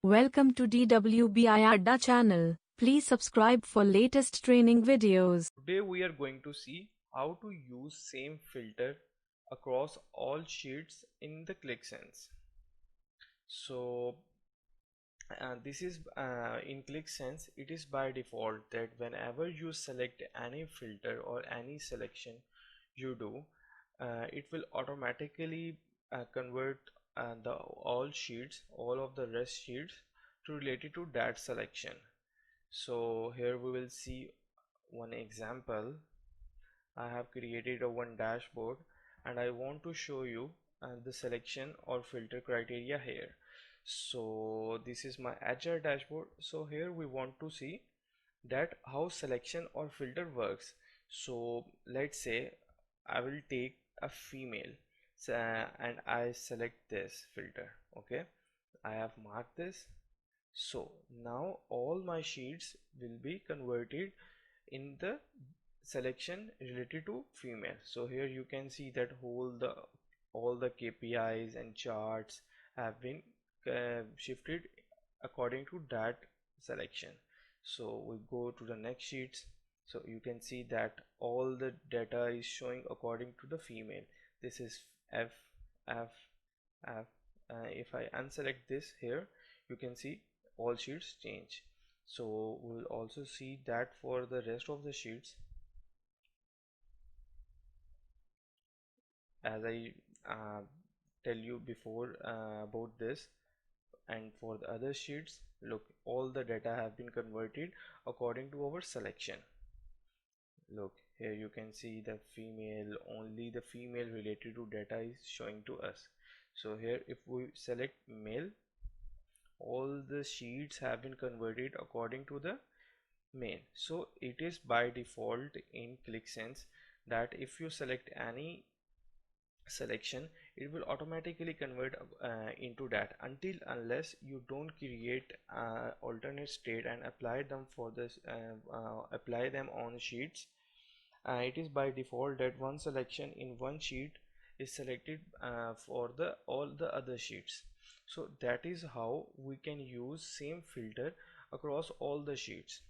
Welcome to DWBIADDA channel. Please subscribe for latest training videos. Today we are going to see how to use same filter across all sheets in the Qliksense. So this is in Qliksense, it is by default that whenever you select any filter or any selection you do, it will automatically convert all of the rest sheets to related to that selection. So here we will see one example. I have created a one dashboard and I want to show you the selection or filter criteria here. So this is my agile dashboard. So here we want to see that how selection or filter works. So let's say I will take a female, and I select this filter. Okay, I have marked this. So now all my sheets will be converted in the selection related to female. So here you can see that all the KPIs and charts have been shifted according to that selection. So we go to the next sheets. So you can see that all the data is showing according to the female. This is F, F, F. If I unselect this here, you can see all sheets change. So we will also see that for the rest of the sheets, as I tell you before about this, and for the other sheets, look, all the data have been converted according to our selection. Look, here you can see the female, only the female related to data is showing to us. So here if we select male, all the sheets have been converted according to the male. So it is by default in Qliksense that if you select any selection, it will automatically convert into that unless you don't create alternate state and apply them for this apply them on sheets. It is by default that one selection in one sheet is selected for the all the other sheets. So that is how we can use same filter across all the sheets.